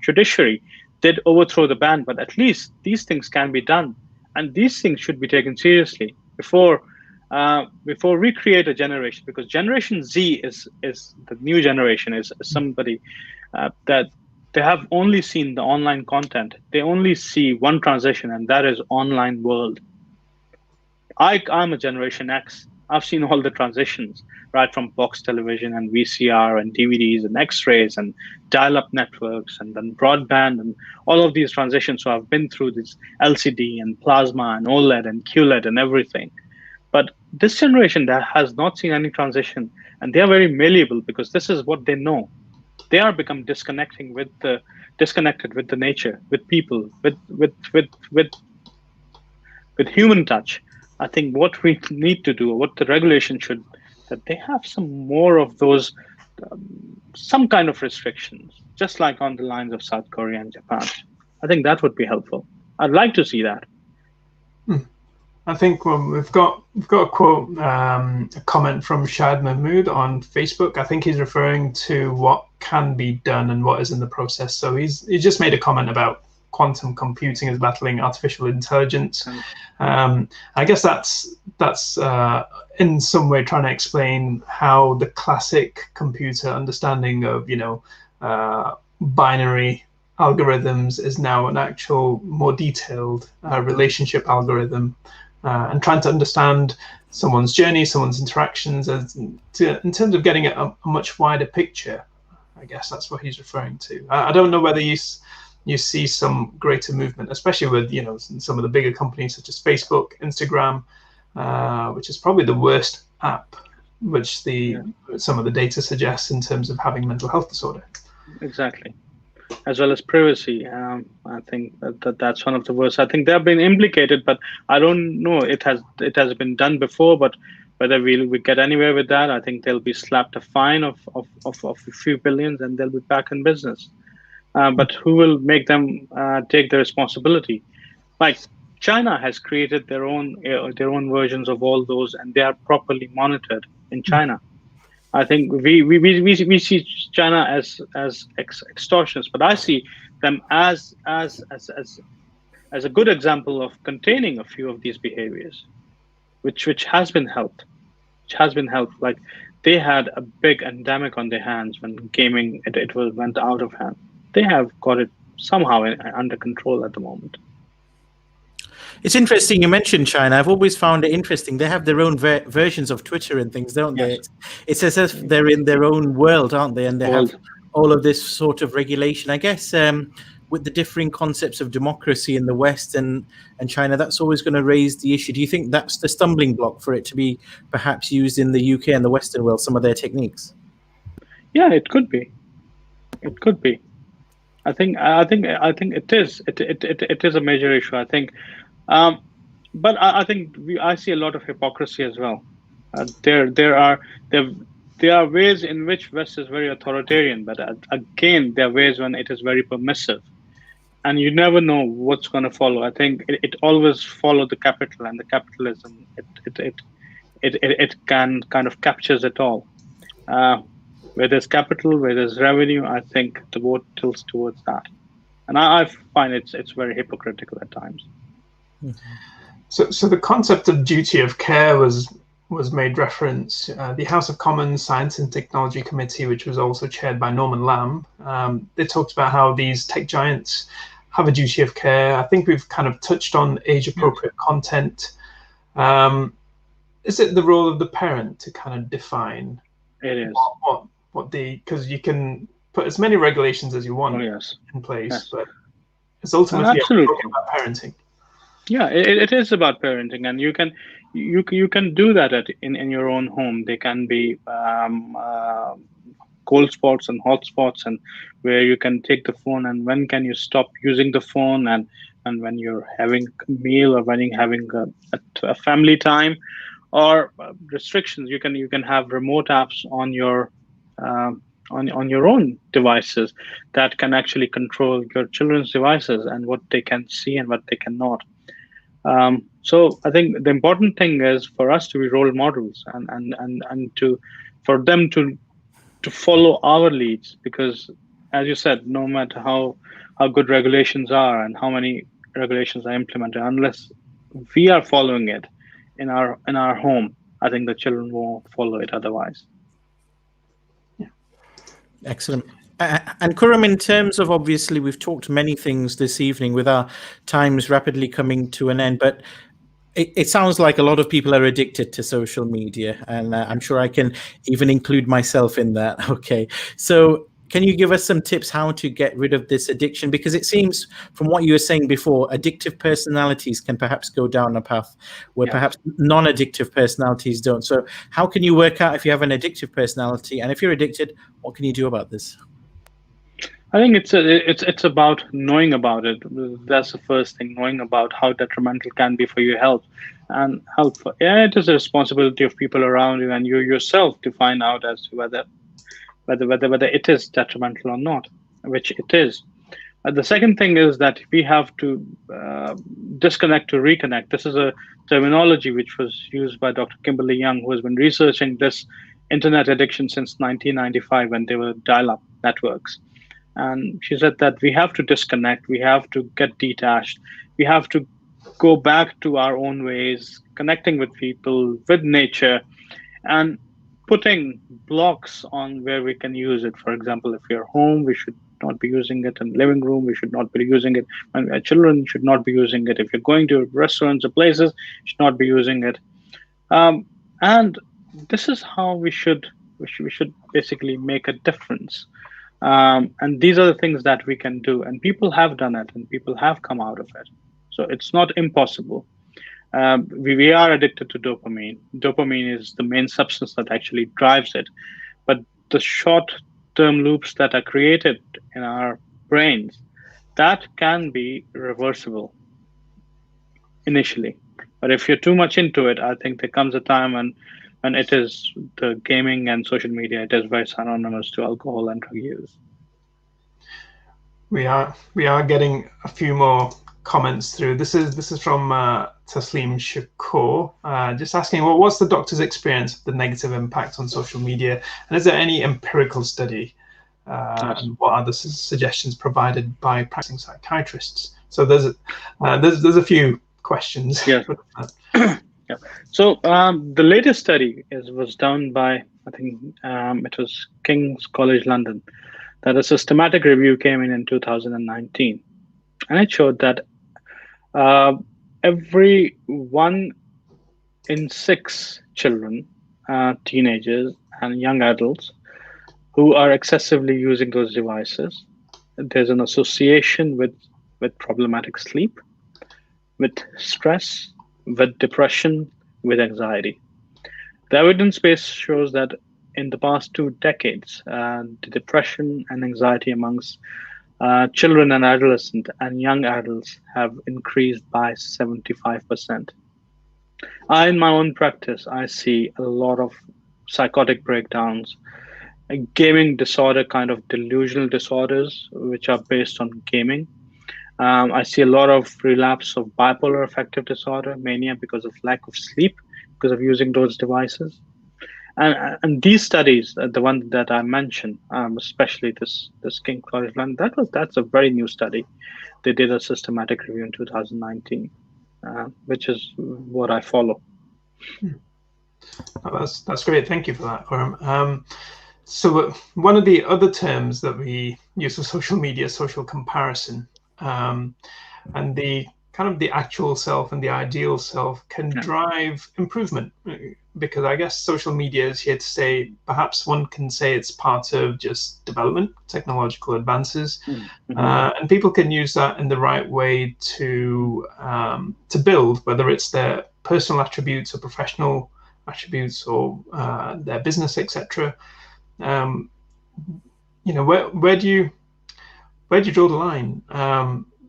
judiciary did overthrow the ban, but at least these things can be done, and these things should be taken seriously before we create a generation, because Generation Z is the new generation, is somebody that they have only seen the online content. They only see one transition, and that is online world. I'm a Generation X. I've seen all the transitions, right from box television and VCR and DVDs and X-rays and dial-up networks and then broadband and all of these transitions. So I've been through this LCD and plasma and OLED and QLED and everything. But this generation that has not seen any transition, and they are very malleable because this is what they know. they are become disconnected with the nature, with people, with human touch. I think what we need to do, what the regulation should, that they have some more of those, some kind of restrictions, just like on the lines of South Korea and Japan. I think that would be helpful. I'd like to see that. I think we've got a quote, a comment from Shahid Mahmood on Facebook. I think he's referring to what can be done and what is in the process. So he just made a comment about quantum computing is battling artificial intelligence. I guess that's in some way trying to explain how the classic computer understanding of binary algorithms is now an actual more detailed relationship algorithm, and trying to understand someone's journey, someone's interactions, in terms of getting a much wider picture. I guess that's what he's referring to. I don't know whether you see some greater movement, especially with some of the bigger companies such as Facebook, Instagram, which is probably the worst app, which some of the data suggests in terms of having mental health disorder. Exactly, as well as privacy. I think that's one of the worst. I think they have been implicated, but I don't know. It has been done before, but whether we get anywhere with that, I think they'll be slapped a fine of a few billions, and they'll be back in business. But who will make them take the responsibility? Like China has created their own versions of all those, and they are properly monitored in China. I think we see China as extortionists, but I see them as a good example of containing a few of these behaviors, which has been helped. Like they had a big endemic on their hands when gaming went out of hand. They have got it somehow under control at the moment. It's interesting you mentioned China. I've always found it interesting. They have their own versions of Twitter and things, don't they? It's as if they're in their own world, aren't they? And they have all of this sort of regulation. I guess with the differing concepts of democracy in the West and China, that's always going to raise the issue. Do you think that's the stumbling block for it to be perhaps used in the UK and the Western world, some of their techniques? Yeah, it could be. It could be. I think it is. It is a major issue. I think. But I think I see a lot of hypocrisy as well. There are ways in which West is very authoritarian, but again, there are ways when it is very permissive, and you never know what's going to follow. I think it always follows the capital, and the capitalism it can kind of captures it all. Where there's capital, where there's revenue, I think the vote tilts towards that, and I find it's very hypocritical at times. So the concept of duty of care was made reference. The House of Commons Science and Technology Committee, which was also chaired by Norman Lamb, they talked about how these tech giants have a duty of care. I think we've kind of touched on age-appropriate content. Is it the role of the parent to kind of define what because you can put as many regulations as you want in place, but it's ultimately about parenting. Yeah, it is about parenting, and you can do that in your own home. There can be cold spots and hot spots, and where you can take the phone, and when can you stop using the phone, and when you're having a meal or when you're having a family time, or restrictions. You can have remote apps on your own devices that can actually control your children's devices and what they can see and what they cannot. So I think the important thing is for us to be role models and for them to follow our leads, because as you said, no matter how good regulations are and how many regulations are implemented, unless we are following it in our home, I think the children won't follow it otherwise. Excellent. And Khurram, in terms of, obviously, we've talked many things this evening with our times rapidly coming to an end, but it sounds like a lot of people are addicted to social media, and I'm sure I can even include myself in that. Okay. So can you give us some tips how to get rid of this addiction? Because it seems from what you were saying before, addictive personalities can perhaps go down a path where perhaps non-addictive personalities don't. So how can you work out if you have an addictive personality? And if you're addicted, what can you do about this? I think it's about knowing about it. That's the first thing, knowing about how detrimental can be for your health and health. Yeah, it is a responsibility of people around you and you yourself to find out as to whether it is detrimental or not, which it is. The second thing is that we have to disconnect to reconnect. This is a terminology which was used by Dr. Kimberly Young, who has been researching this internet addiction since 1995 when they were dial-up networks. And she said that we have to disconnect, we have to get detached, we have to go back to our own ways, connecting with people, with nature, and putting blocks on where we can use it. For example, if you're home, we should not be using it in the living room, we should not be using it, and our children should not be using it. If you're going to restaurants or places, you should not be using it. And this is how we should basically make a difference. And these are the things that we can do, and people have done it, and people have come out of it. So it's not impossible. We are addicted to dopamine. Dopamine is the main substance that actually drives it, but the short-term loops that are created in our brains, that can be reversible initially. But if you're too much into it, I think there comes a time when it is the gaming and social media, it is very synonymous to alcohol and drug use. We are getting a few more comments through. This is from Taslim Shakur, just asking, well, what's the doctor's experience of the negative impact on social media, and is there any empirical study? Yes. And what are the suggestions provided by practicing psychiatrists? So there's a few questions. Yes. Yeah. So the latest study was done by, I think it was King's College London, that a systematic review came in 2019, and it showed that every 1 in 6 children, teenagers, and young adults who are excessively using those devices, there's an association with problematic sleep, with stress, with depression, with anxiety. The evidence base shows that in the past 2 decades, the depression and anxiety amongst children and adolescents and young adults have increased by 75%. In my own practice, I see a lot of psychotic breakdowns, gaming disorder, kind of delusional disorders, which are based on gaming. I see a lot of relapse of bipolar affective disorder, mania, because of lack of sleep, because of using those devices. And these studies, the one that I mentioned, especially this King College London, that's a very new study. They did a systematic review in 2019, which is what I follow. Oh, that's great. Thank you for that, Khurram. So one of the other terms that we use for social media is social comparison, and the kind of the actual self and the ideal self can drive improvement, because I guess social media is here to stay. Perhaps one can say it's part of just development, technological advances, and people can use that in the right way to build, whether it's their personal attributes or professional attributes or their business, etc. Where do you draw the line?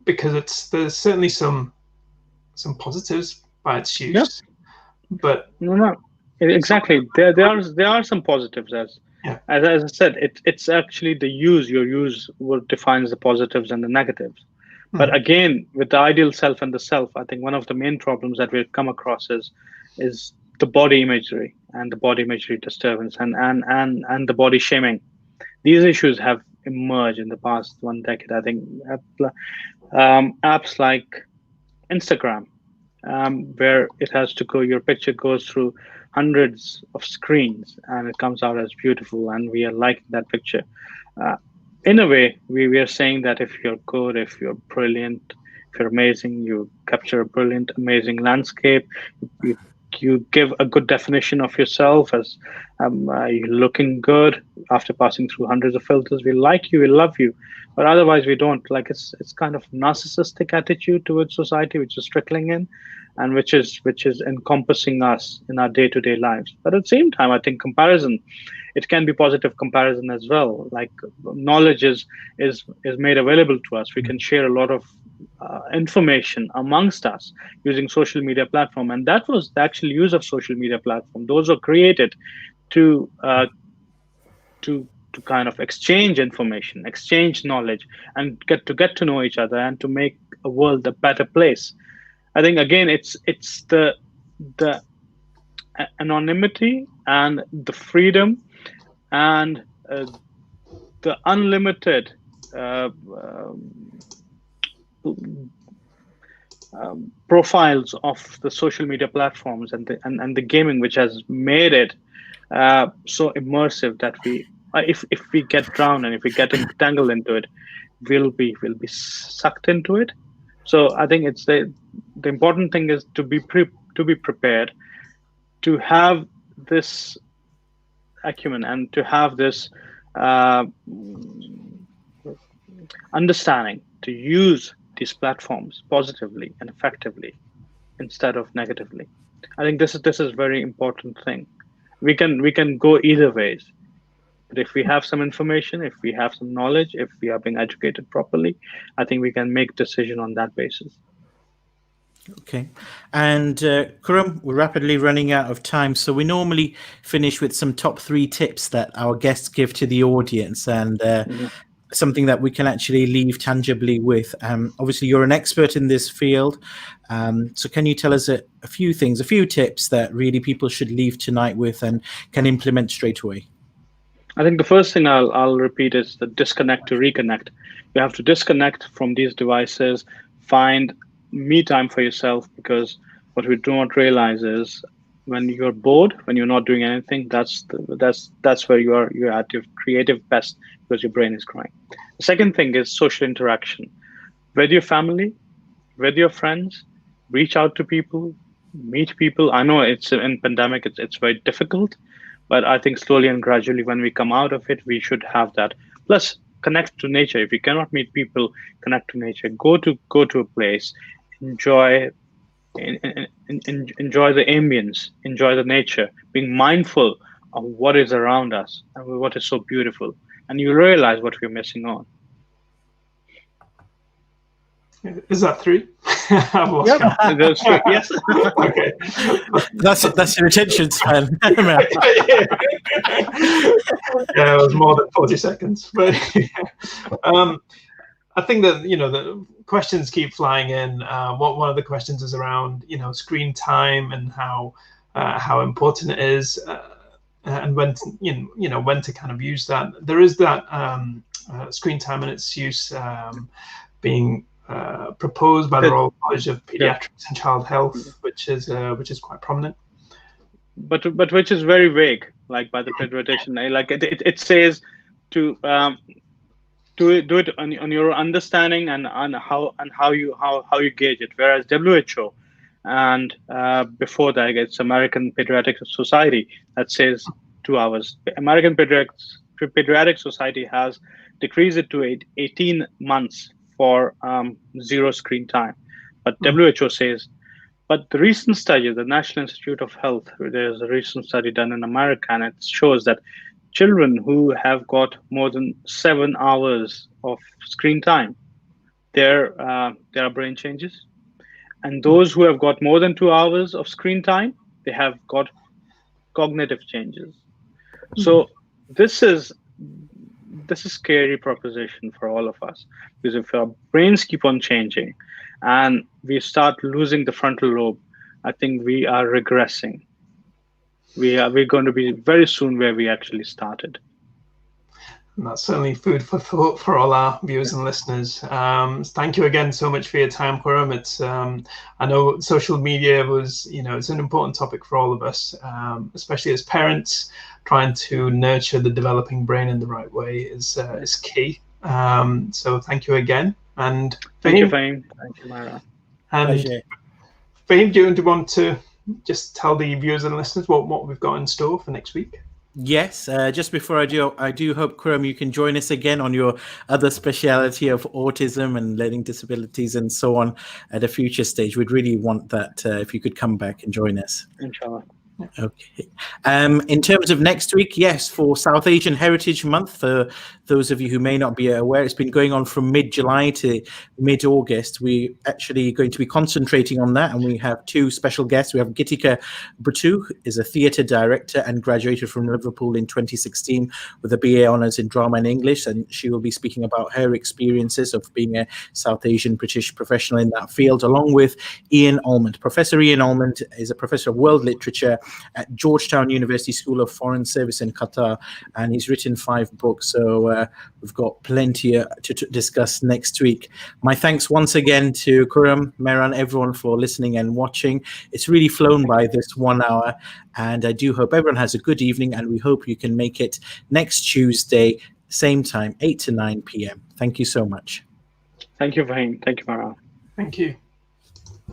Because there's certainly some positives by its use, but no, exactly. There are some positives, as I said. It's actually the use. Your use what defines the positives and the negatives. But again, with the ideal self and the self, I think one of the main problems that we've come across is the body imagery and the body imagery disturbance and the body shaming. These issues have emerged in the past 1 decade. I think apps like Instagram, where it has to go, your picture goes through hundreds of screens and it comes out as beautiful, and we are liking that picture. In a way, we are saying that if you're good, if you're brilliant, if you're amazing, you capture a brilliant, amazing landscape, you give a good definition of yourself as you're looking good after passing through hundreds of filters. We like you, we love you, but otherwise we don't. Like it's kind of narcissistic attitude towards society, which is trickling in, and which is encompassing us in our day-to-day lives. But at the same time, I think comparison it can be positive comparison as well. Like knowledge is made available to us. We can share a lot of information amongst us using social media platform, and that was the actual use of social media platform. Those were created to kind of exchange information, exchange knowledge, and get to know each other, and to make a world a better place. I think again, it's the anonymity and the freedom and the unlimited profiles of the social media platforms and the gaming, which has made it so immersive that we, if we get drowned and if we get entangled into it, we'll be sucked into it. So I think it's the important thing is to be prepared, to have this acumen and to have this understanding to use these platforms positively and effectively instead of negatively. I think this is very important thing. We can go either ways. But if we have some information, if we have some knowledge, if we are being educated properly, I think we can make decision on that basis. Okay. And Khurram, we're rapidly running out of time. So we normally finish with some top 3 tips that our guests give to the audience, and something that we can actually leave tangibly with. Obviously, you're an expert in this field. So can you tell us a few things, a few tips that really people should leave tonight with and can implement straight away? I think the first thing I'll repeat is the disconnect to reconnect. You have to disconnect from these devices, find me time for yourself, because what we do not realize is when you're bored, when you're not doing anything, that's where you're at your creative best, because your brain is growing. The second thing is social interaction with your family, with your friends. Reach out to people, meet people. I know it's in pandemic, it's very difficult, but I think slowly and gradually, when we come out of it, we should have that. Plus, connect to nature. If you cannot meet people, connect to nature. Go to a place, enjoy the ambience, enjoy the nature, being mindful of what is around us and what is so beautiful, and you realize what we're missing on. Is that 3? I've lost count. Those 3. Yes. Okay. That's your attention span. Yeah, it was more than 40 seconds. But I think that the questions keep flying in. One of the questions is around screen time and how important it is, and when to, when to kind of use that. There is that screen time and its use being proposed by the Royal College of Pediatrics and Child Health, which is quite prominent. But which is very vague, like by the pediatrician. Like it says to do it on your understanding and on how you gauge it. Whereas WHO and before that, it's American Pediatric Society that says 2 hours. American Pediatric Society has decreased it to 18 months for 0 screen time, but WHO says. But the recent study, the National Institute of Health, there's a recent study done in America, and it shows that children who have got more than 7 hours of screen time, there are brain changes, and those who have got more than 2 hours of screen time, they have got cognitive changes. So this is scary proposition for all of us, because if our brains keep on changing and we start losing the frontal lobe, I think we are regressing. We're going to be very soon where we actually started. And that's certainly food for thought for all our viewers and listeners. Thank you again so much for your time, Khurram. It's I know social media was, it's an important topic for all of us, especially as parents. Trying to nurture the developing brain in the right way is key. So thank you again. And thank you, Fahim. Thank you, Myra. And Fahim, do you want to just tell the viewers and listeners what we've got in store for next week? Yes, just before I do hope, Khurram, you can join us again on your other speciality of autism and learning disabilities and so on at a future stage. We'd really want that if you could come back and join us. Inshallah. Okay. In terms of next week, yes, for South Asian Heritage Month, for those of you who may not be aware, it's been going on from mid-July to mid-August. We're actually going to be concentrating on that, and we have two special guests. We have Gitika Bhattu, who is a theatre director and graduated from Liverpool in 2016 with a BA Honours in Drama and English, and she will be speaking about her experiences of being a South Asian British professional in that field, along with Ian Almond. Professor Ian Almond is a professor of world literature at Georgetown University School of Foreign Service in Qatar, and he's written 5 books. So we've got plenty to discuss next week. My thanks once again to Khurram, Mehran, everyone for listening and watching. It's really flown by this 1 hour, and I do hope everyone has a good evening, and we hope you can make it next Tuesday, same time, 8 to 9 p.m. Thank you so much. Thank you, Fahim. Thank you, Mehran. Thank you.